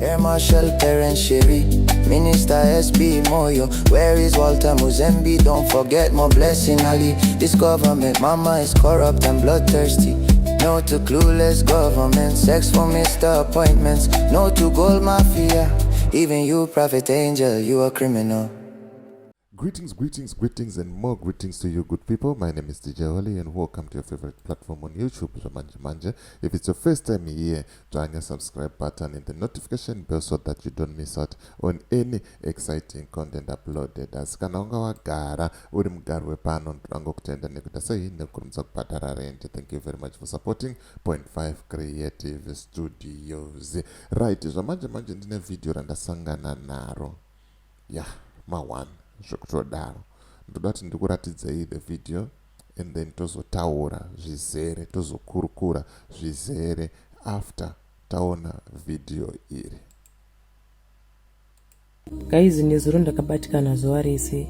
Air Marshal Terence Sherry, Minister SB Moyo. Where is Walter Muzembe? Don't forget my blessing Ali. This government, mama, is corrupt and bloodthirsty. No to clueless government, sex for Mr. Appointments. No to gold mafia. Even you, Prophet Angel, you a criminal. Greetings, and more greetings to you, good people. My name is DJ Oli, and welcome to your favorite platform on YouTube, Manje. If it's your first time here, join the subscribe button and the notification bell so that you don't miss out on any exciting content uploaded. As kanonga wagara, uri mgarwe pano nturango kutenda nekutasa hine kurumza kupatara rent. Thank you very much for supporting Point 5 Creative Studios. Right, Manje ndine video randa sangana naro. Yeah, ma one. Zvekutodaro ndodati ndikuratidzei the video and then tozotaura zvizere, tozokurukura zvizere after taona video iri. Guys, nezuro ndakabatikana zuva rese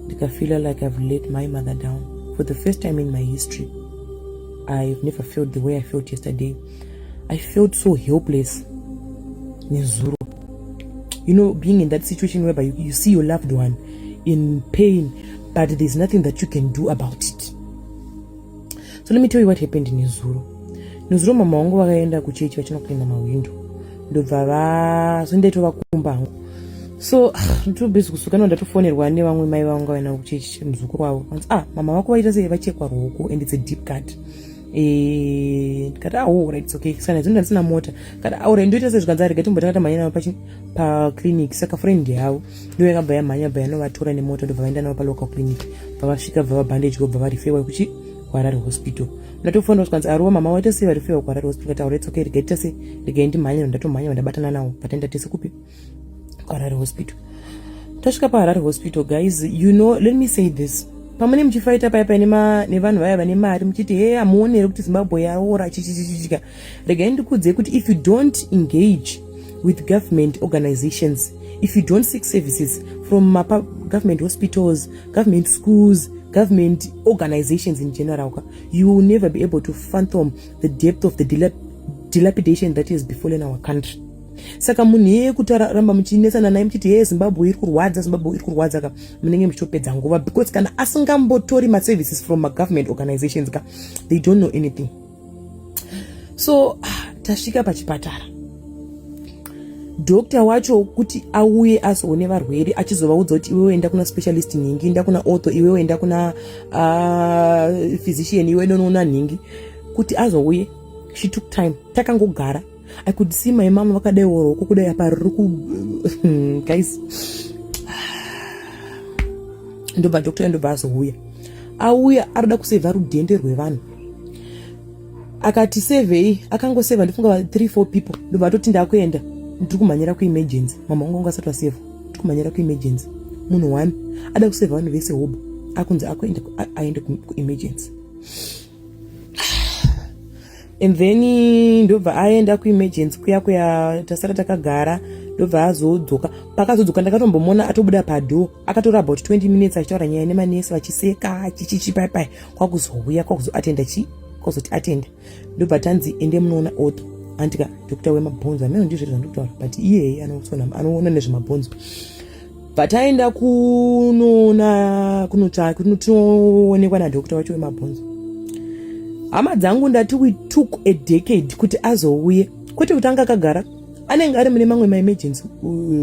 ndikafeel like I've let my mother down for the first time in my history. I've never felt the way I felt yesterday. I felt so helpless. Nezuro, you know, being in that situation whereby you see your loved one in pain, but there's nothing that you can do about it. So let me tell you what happened in Inzwai. Inzwai mama wangu wakaenda kuchechi vachinokuenda mawindo. Ndobva vazoendaito vakumba. So ndito busy kusukana ndatofonerwa nevamwe mai vangu vaenda kuchechi muzukuru wavo. Mama vako vaita sei vachekwa ruoko and it's a deep cut. Ndikati right, it's okay. Sana zvinhu ndisina mota. Kati right, ndoita sezvikanzi rega timbotanga mhanya navo pa clinic. Saka friend yavo ndiyo yakabva yamhanya bva yanovatora nemota ndobva vaenda navo pa local clinic. Bva vasvika bva vabandage bva varifewa kuchi kuHarare hospital. Ndatofonera zvikanzi ariwo mama waita sei varifewa kuHarare hospital. Kati it's okay, regaita sei regai ndimhanya ndatomhanya ndabatana navo patenda tese kupi kuHarare hospital. Tasvika paHarare hospital, guys, you know, let me say this. Pamene mchifaita paya nevanhu vaya vane mari muchiti hey amuonere kuti Zimbabwe yaora chichichichika. Regai ndikudze kuti if you don't engage with government organizations, if you don't seek services from government hospitals, government schools, government organizations in general, you will never be able to fathom the depth of the dilapidation that has befallen our country. Saka munhu yekutaramba muchinesana naye muchiti hey Zimbabwe iri kurwadza ka munenge muchitopedza nguva, because kana asingambotori services from government organizations they don't know anything. So tasvika pachipatara, doctor wacho kuti auye azoone varwere achizovaudza kuti iwewe enda kuna specialist nhingi, enda kuna ortho, iwewe enda kuna physician, iwewe nonoona nhingi kuti azouye. She took time. Takangogara, I could see my mom vakadai woroko kudai apa riri guys. Ndobva doctor ndobva azouya. Auya arida kusevha rudhende rwevanhu. Akati sevhei, akangosevha ndifunga 3-4 people. Ndobva atoti ndakuenda ndiri kumhanyira kuemergency. Mama wangu asati wasevha ndiri kumhanyira kuemergency. Munhu 1 ada kusevha vanhu vese hobo akunzi akuenda aende kuemergency. And then ndobva aenda kuemergency kuya tasara takagara. Ndobva azodzoka. Pakazodzoka ndakatombomona atobuda pado akatora about 20 minutes achitaura nyaya nemanesi vachiseka chichipai kwakuzouya kwakuzoatenda kwakuzoti atenda. Ndobva tanzi ende munoona ortho. Andika doctor wemabhonzo amene ndizvo zvandikutaura, but iye anoona nezvemabhonzo. But aenda kunoona kunoonekwa nadoctor wacho wemabhonzo. Hama dzangu ndati we took a decade kuti azouye, kwete kuti anga akagara anenge ari mune mamwe ma-emergency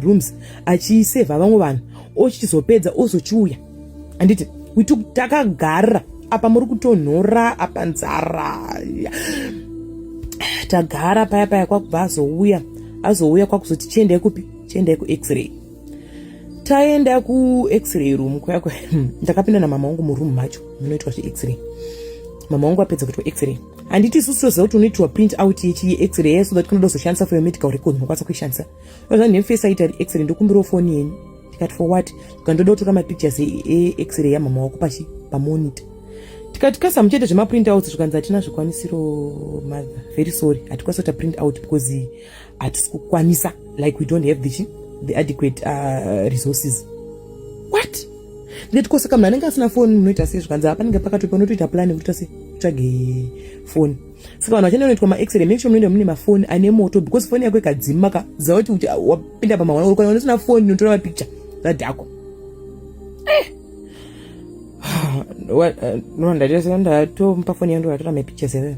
rooms achisevha vamwe vanhu ochizopedza ozochiuya. Anditi takagara apa muri kutonhora apa nzara tagara paya kwakubva azouya kwakuzoti chiendai kupi, chiendai ku-x-ray. Taenda ku-x-ray room kwakwe ndakapinda namama wangu muroom macho munoitwa zve-x-ray. Mama wangu apedza kuitwa x-ray. Handiti isusu toziva kuti unoitwa print out yechi-x-ray so that kunoda kuzoshandisa for your medical records unokwanisa kuishandisa. Zvazva nemfesi aita x-ray ndokumbirawo foni yenyu. Tikati for what? Tikandoda kutora mapictures e-x-ray yamama wako pamonitor. Tikati kasamuchete zvemaprint outs zvikanzi hatina zvikwanisiro mother. Very sorry. Hatikwanisa kuita print out because hatisi kukwanisa, like we don't have the adequate resources. What? Ndeti kosaka munhu anenge asina foni munoita sei zvikanzi panenge pakatopa unotoita plan kuti kutsvage foni. Saka vanhu vachandonoitwa max-ray, make sure munoenda mune mafoni ane moto, because foni yako ikadzima zawa kuti wapinda pamahwana uri kana unosina foni unotora mapikicha zadhako. Ndatomupa foni yangu ndatora mapictures ewe.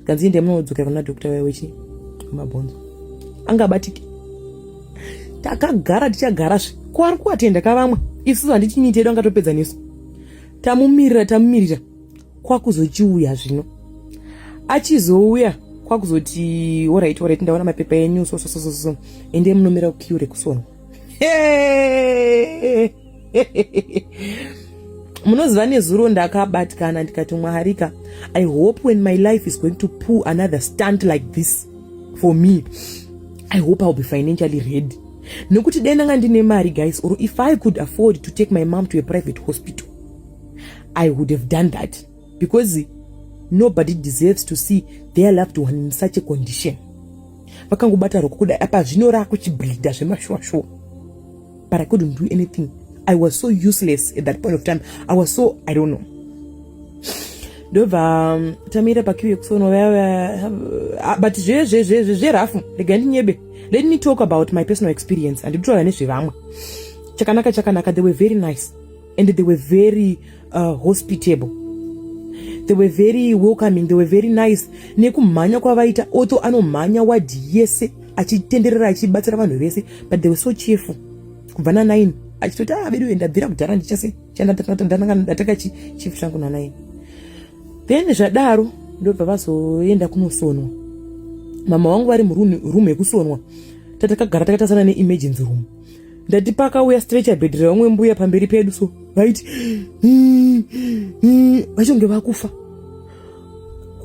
Kanzi ndiye munodzokera kuna dokta wewe mabhonzo. Angabatiki. Takagara tichagara kwari kuatenda kavamwe. Isusu handichinyiti edu angatopedza nesu. Tamumirira kwakuzochiuya zvino. Achizouya kwakuzoti alright ndaona mapepa enyu so ende munomira kukiu rekusonwa. Munoziva nezuro ndakabatikana ndikati Mwarika, I hope when my life is going to pull another stunt like this for me, I hope I'll be financially ready. Nokuti dai ndanga ndine mari guys, or if I could afford to take my mom to a private hospital, I would have done that, because nobody deserves to see their loved one in such a condition. Vakangobata rokuda apa zvinora kuchibleeda zvemashwashwa. But I couldn't do anything. I was so useless at that point of time. I was so, I don't know. Dova tamira pakiwe kusono but je rafu legandi nyebe. Let me talk about my personal experience and nditwa nezvevamwe. Chakanaka, they were very nice and they were very hospitable. They were very welcoming, they were very nice. Nekumhanya kwavaita oto anomhanya wadi yese achitenderera achibatsira vanhu vese, but they were so cheerful. Kubvana 9 achitoti vedu ndabvira kudhara ndichase ndataka chifu changu na9. Then zvadaro ndobva vazoenda kunosonwa. Mama wangu vari muroom yekusonwa. Tatakagara takatasana neemergency room. Ndati pakauya stretcher bed reumwe mbuya pamberi pedu so right vachonge vakufa.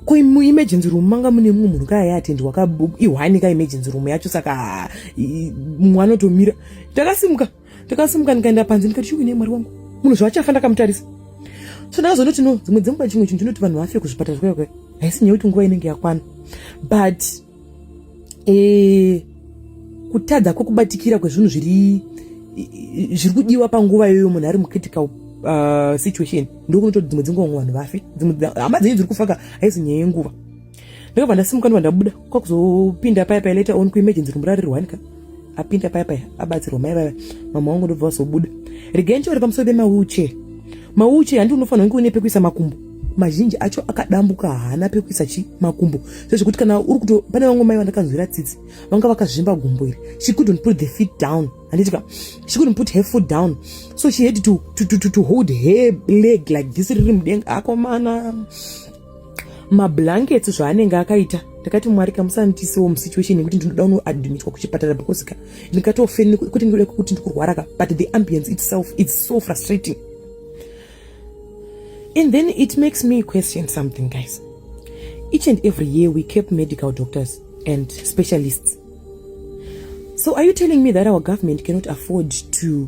Emergency room manga mune mumwe munhu kaya atendi ihwanika emergency room yacho, saka mwana tomira. Takasimuka nikaenda panze ndikati chukune mwari wangu munhu zvachafa ndakamutarisa. So ndazonoti no dzimwe dzenguva chimwe chinhu chinoti vanhu vafe kuzvipatara zvakaikwai haisi nyaya kuti nguva inenge yakwana, but kutadza kwokubatikira kwezvinhu zviri kudiwa panguva iyoyo munhu ari mucritical situation ndokunototi dzimwe dzenguva vanhu vafe. Hama dzenyu dziri kufaka haisi nyaya yenguva. Ndakabva ndasimuka ndobva ndabuda kwakuzopinda paya later on kuemergency room rari rwanika. Apinda paya abatsirwa mai mama wangu ndobva vazobuda. Regai nchori pamusoro pemawheelchair. Mawheelchair handi unofanira kunge une pekuisa makumbo. Mazhinji acho akadambuka haana pekuisa makumbo. Sezvokuti kana uri kuto pane vamwe mai vandakanzwira tsitsi vanga vakazvimba gumbo iri. She couldn't put the feet down. Handitika she couldn't put her foot down. So she had to hold her leg like this riri mudenga. Akomana mablankets zvaanenge akaita. Ndakati Mwarika musanditisewo musituation yekuti ndinoda unoadmitwa kuchipatara because ndikatofeni kuti ndode kuti ndikurwara but the ambience itself is so frustrating. And then it makes me question something, guys. Each and every year we keep medical doctors and specialists. So are you telling me that our government cannot afford to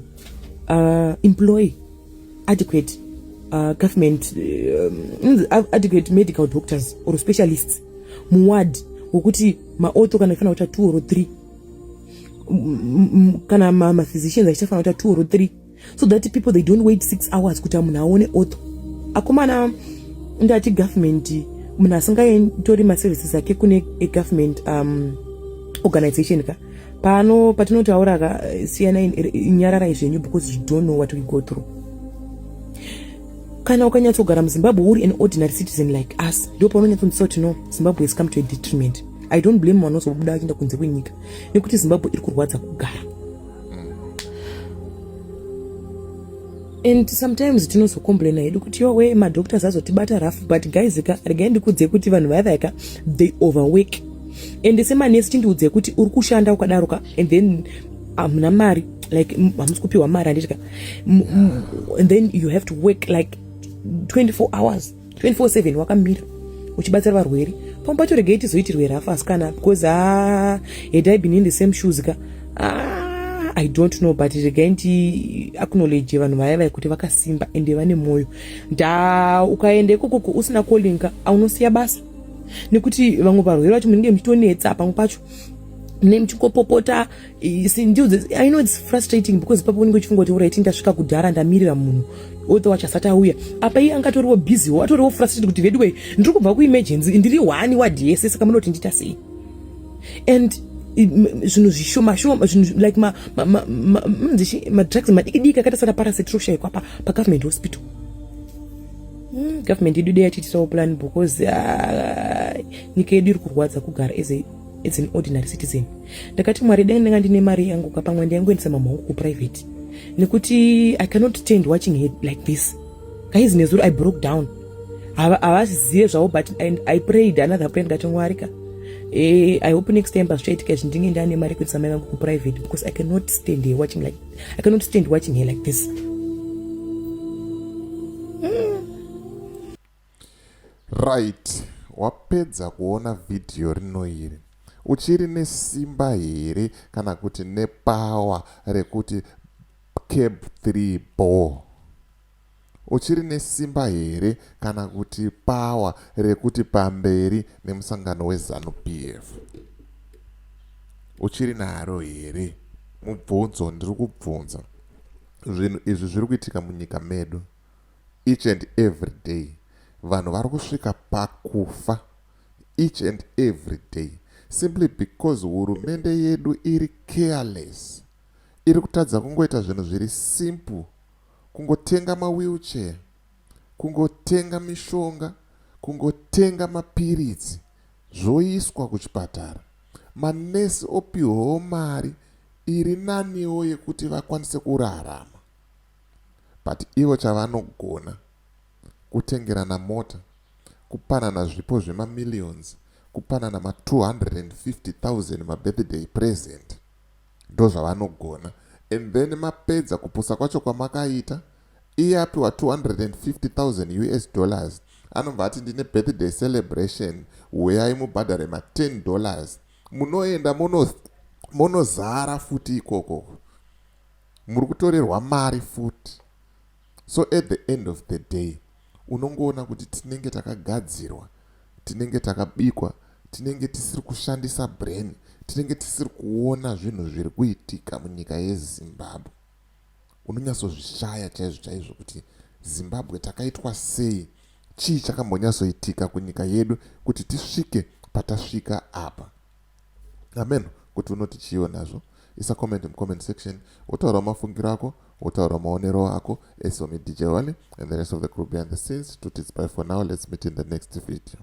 employ adequate adequate medical doctors or specialists muward wokuti maauto kana ifana uta 2 or 3 kana ma-physicians achifana uta 2 or 3, so that people they don't wait 6 hours kuti munhu aone auto. Akomana ndati government munhu asingatori ma-services ake kune government organization patinotaura siyana inyarara izvenyu because you don't know what we go through. Kana ukanyatsogara muZimbabwe uri an ordinary citizen like us, ndipo paunonyatsonzisa kuti no, Zimbabwe has come to a detriment. I don't blame one ozobuda achienda kunze kwenyika nekuti Zimbabwe iri kurwadza kugara. And sometimes tinozocomplaina hedu kuti yowe madoctors azotibata rafu, but guys regai ndikudze kuti vanhu vaya they overwork. And semanesi tindiudze kuti uri kushanda ukadaroka and then hamuna mari, like hamusi kupiwa mari handitika, and then you have to work like 24 hours 24/7 wakamira uchibatsira varwere. Pamwe pacho regai tizoitirwe rafu asikana because had I been in the same shoes I don't know, but regai ndi acknowledge vanhu vaya kuti vakasimba ende vane moyo. Ukaenda ikoko usina kolinga aunosiya basa nekuti vamwe varwere vacho munenge muchitonetsa pamwe pacho nemuchingopopota I know it's frustrating because ipapo unenge uchifunga kuti uraiti ndasvika kudhara ndamirira munhu othe wachasati auya apa iye angatoriwo busy atoriwo frustrated kuti veduwei ndiri kubva kuemergency ndiri hwani wadhi yese saka munoti ndita sei and zvinhu zvishomashoma zvinhu like madrugs madikidiki akaita sana parasitoshaikwa pagovernment hospital. Government yedu dei achitisawo plan because nyika yedu iri kurwadza kugara as an ordinary citizen. Ndakati mwari dai ndanga ndine mari yangu kapamwe ndiyangoendesa mama wangu kuprivate nekuti I cannot stand watching her like this. Guys, nezuro I broke down. Havasizive zvavo but I prayed another prayer ndikati mwarika I hope next time pazvichaitika zvindinge ndane mari kuendesa mai vangu kuprivate because I cannot stand watching her like this. Right, wapedza kuona video rino iri uchiri nesimba here kana kuti nepower rekuti cab 3 ball? Uchiri nesimba here kana kuti power rekuti pamberi nemusangano weZanu PF? Uchiri naro here? Mubvunzo ndiri kubvunza. Zvinhu izvi zviri kuitika munyika medu each and every day. Vanhu vari kusvika pakufa each and every day simply because hurumende yedu iri careless. Iri kutadza kungoita zvinhu zviri simple, kungotenga mawheelchair, kungotenga mishonga, kungotenga mapiritsi zvoiswa kuchipatara. Manesi opiwawo mari iri naniwo yekuti vakwanise kurarama, but ivo chavanogona kutengerana mota, kupanana zvipo zvemamillions, kupanana ma250,000 mabirthday present, ndo zvavanogona. And then mapedza kupusa kwacho kwamakaita, iye apiwa 250,000 US dollars, anobva ati ndine birthday celebration, uyai mubhadhare ma$10, munoenda monozara futi ikoko, muri kutorerwa mari futi. So at the end of the day unongoona kuti tinenge takagadzirwa, tinenge takabikwa, tinenge tisiri kushandisa brain, tinenge tisiri kuona zvinhu zviri kuitika munyika yeZimbabwe. Unonyatsozvishaya chaizvo kuti Zimbabwe takaitwa sei, chii chakambonyatsoitika kunyika yedu kuti tisvike patasvika apa. Amen. Kuti unoti chiyo nazvo, isa comment mucomment section, wotaura mafungiro ako, wotaura maonero ako. It's me DJ Wally and the rest of the crew behind the scenes. To Inzwai for now. Let's meet in the next video.